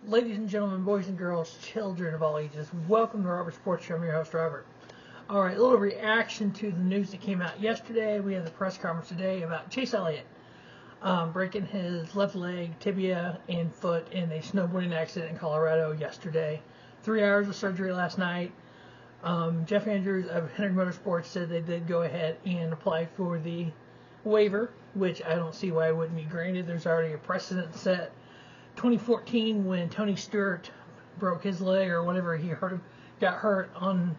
Ladies and gentlemen, boys and girls, children of all ages, welcome to Robert Sports Show. I'm your host, Robert. Alright, a little reaction to the news that came out yesterday. We had the press conference today about Chase Elliott breaking his left leg, tibia, and foot in a snowboarding accident in Colorado yesterday. 3 hours of surgery last night. Jeff Andrews of Hendrick Motorsports said they did go ahead and apply for the waiver, which I don't see why it wouldn't be granted. There's already a precedent set. 2014, when Tony Stewart broke his leg or whatever, got hurt on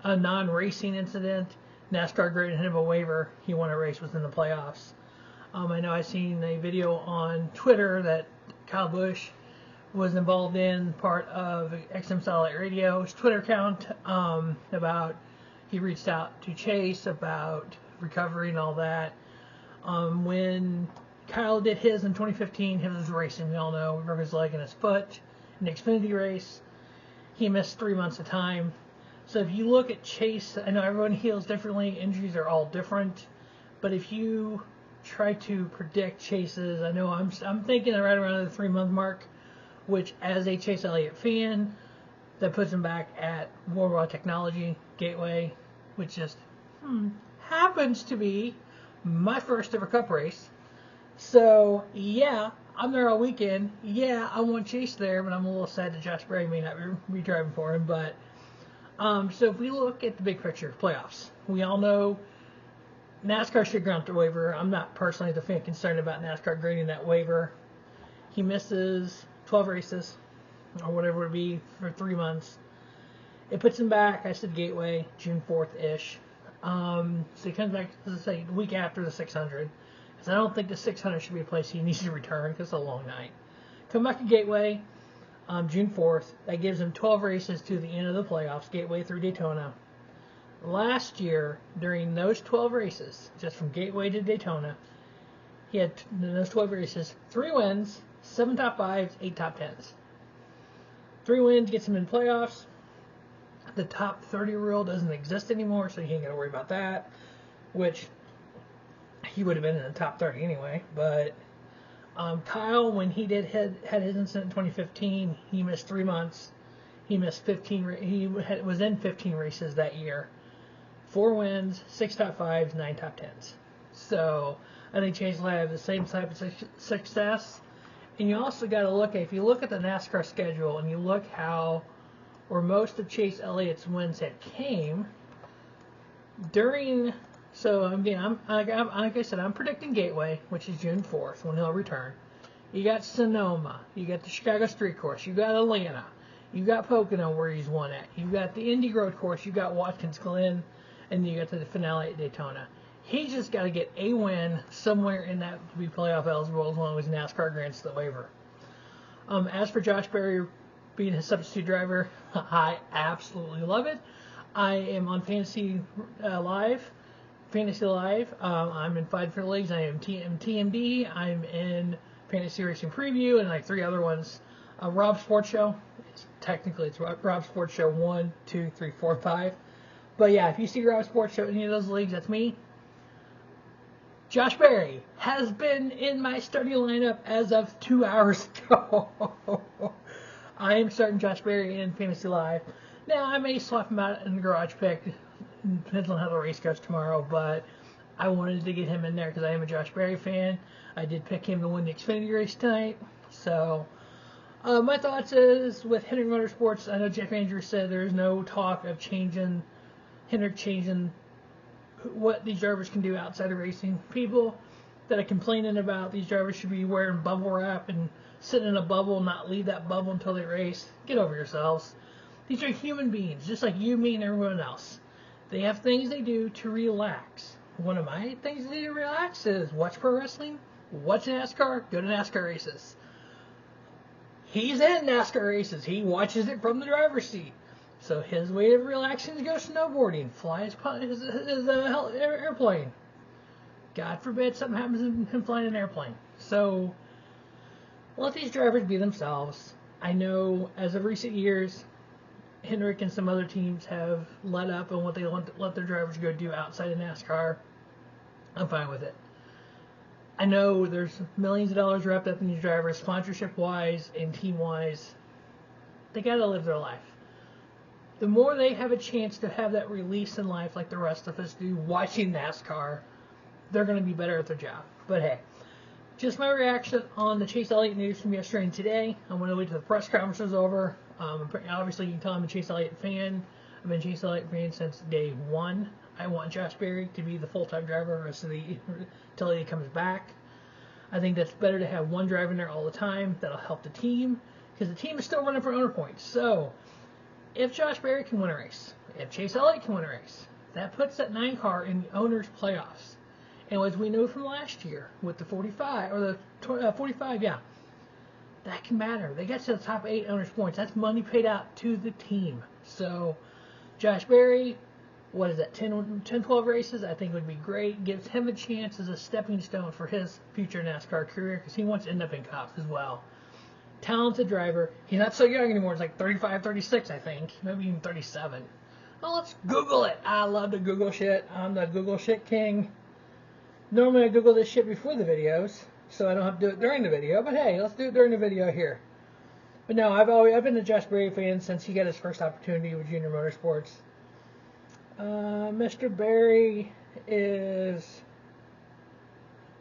a non-racing incident, NASCAR granted him a waiver. He won a race within the playoffs. I know I've seen a video on Twitter that Kyle Busch was involved in, part of XM Satellite Radio's Twitter account, about he reached out to Chase about recovery and all that. When Kyle did his in 2015, his was racing, we all know. He broke his leg and his foot in the Xfinity race. He missed 3 months of time. So if you look at Chase, I know everyone heals differently. Injuries are all different. But if you try to predict Chase's, I know I'm thinking right around the 3 month mark, which as a Chase Elliott fan, that puts him back at Worldwide Technology Gateway, which just happens to be my first ever Cup race. So, yeah, I'm there all weekend. Yeah, I want Chase there, but I'm a little sad that Josh Berry may not be driving for him. But so if we look at the big picture, playoffs, we all know NASCAR should grant the waiver. I'm not personally the fan concerned about NASCAR granting that waiver. He misses 12 races, or whatever it would be, for 3 months. It puts him back, I said Gateway, June 4th-ish. So he comes back, as I say, the week after the 600. I don't think the 600 should be a place he needs to return because it's a long night. Come back to Gateway June 4th. That gives him 12 races to the end of the playoffs, Gateway through Daytona. Last year, during those 12 races, just from Gateway to Daytona, he had, in those 12 races, 3 wins, 7 top 5s, 8 top 10s. 3 wins gets him in playoffs. The top 30 rule doesn't exist anymore, so you ain't got to worry about that, which he would have been in the top 30 anyway. But Kyle, when he had his incident in 2015, he missed 3 months. He missed 15. Was in 15 races that year. 4 wins, 6 top 5s, 9 top 10s. So I think Chase will have the same type of success. And you also got to look at, if you look at the NASCAR schedule and you look where most of Chase Elliott's wins had came during. So again, like I said, I'm predicting Gateway, which is June 4th when he'll return. You got Sonoma, you got the Chicago Street Course, you got Atlanta, you got Pocono where he's won at, you got the Indy Road Course, you got Watkins Glen, and you got the finale at Daytona. He's just got to get a win somewhere in that to be playoff eligible as long as NASCAR grants the waiver. As for Josh Berry being his substitute driver, I absolutely love it. I am on Fantasy Live. I'm in 5 different leagues. I am TMD. I'm in Fantasy Racing Preview and like 3 other ones. Rob Sports Show. It's Rob Sports Show 1, 2, 3, 4, 5. But yeah, if you see Rob Sports Show in any of those leagues, that's me. Josh Berry has been in my starting lineup as of 2 hours ago. I am starting Josh Berry in Fantasy Live. Now, I may swap him out in the garage pick. Depends on how the race goes tomorrow, but I wanted to get him in there because I am a Josh Berry fan. I did pick him to win the Xfinity race tonight. So, my thoughts is with Hendrick Motorsports, I know Jeff Andrews said there's no talk of Hendrick changing what these drivers can do outside of racing. People that are complaining about these drivers should be wearing bubble wrap and sitting in a bubble, not leave that bubble until they race. Get over yourselves. These are human beings, just like you, me, and everyone else. They have things they do to relax. One of my things to do to relax is watch pro wrestling, watch NASCAR, go to NASCAR races. He's in NASCAR races. He watches it from the driver's seat. So his way of relaxing is go snowboarding, fly his airplane. God forbid something happens to him flying an airplane. So let these drivers be themselves. I know as of recent years, Hendrick and some other teams have let up on what they let their drivers go do outside of NASCAR. I'm fine with it. I know there's millions of dollars wrapped up in these drivers, sponsorship-wise and team-wise. They got to live their life. The more they have a chance to have that release in life like the rest of us do watching NASCAR, they're going to be better at their job. But hey, just my reaction on the Chase Elliott news from yesterday and today. I'm going to wait till the press conference is over. Obviously, you can tell I'm a Chase Elliott fan. I've been a Chase Elliott fan since day one. I want Josh Berry to be the full-time driver the rest of until he comes back. I think that's better to have one driver in there all the time. That'll help the team because the team is still running for owner points. So if Josh Berry can win a race, if Chase Elliott can win a race, that puts that 9 car in the owners' playoffs. And as we know from last year with the 45 or the 45, yeah, that can matter. They got to the top 8 owners' points. That's money paid out to the team. So Josh Berry, what is that, 10, 12 races, I think would be great. Gives him a chance as a stepping stone for his future NASCAR career because he wants to end up in Cups as well. Talented driver. He's not so young anymore. It's like 35, 36, I think. Maybe even 37. Well, let's Google it. I love to Google shit. I'm the Google shit king. Normally I Google this shit before the videos, so I don't have to do it during the video. But hey, let's do it during the video here. But no, I've been a Josh Berry fan since he got his first opportunity with Junior Motorsports. Mr. Berry is...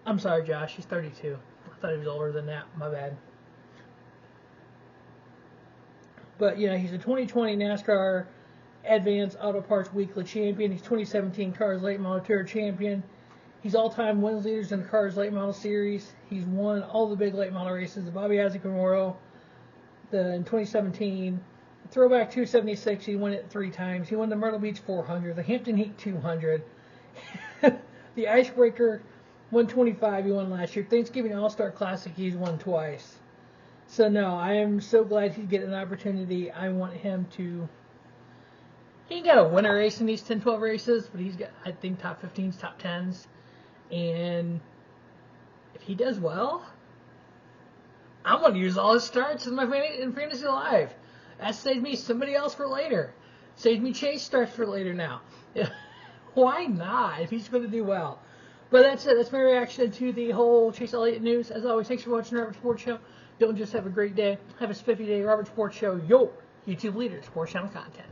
I'm sorry, Josh. He's 32. I thought he was older than that. My bad. But, you know, he's a 2020 NASCAR Advanced Auto Parts Weekly champion. He's 2017 Cars Late Model Tour champion. He's all-time wins leaders in the Cars Late Model Series. He's won all the big late model races. The Bobby Isaac Memorial in 2017. Throwback 276, he won it 3 times. He won the Myrtle Beach 400, the Hampton Heat 200, the Icebreaker 125 he won last year. Thanksgiving All-Star Classic he's won twice. So no, I am so glad he's getting an opportunity. I want him to... He ain't got to win a race in these 10, 12 races, but he's got, I think, top 15s, top 10s. And if he does well, I'm going to use all his starts in my Fantasy Live. That saves me somebody else for later. Saves me Chase starts for later now. Why not if he's going to do well? But that's it. That's my reaction to the whole Chase Elliott news. As always, thanks for watching the Robert Sports Show. Don't just have a great day. Have a spiffy day. Robert Sports Show, your YouTube leader, sports channel content.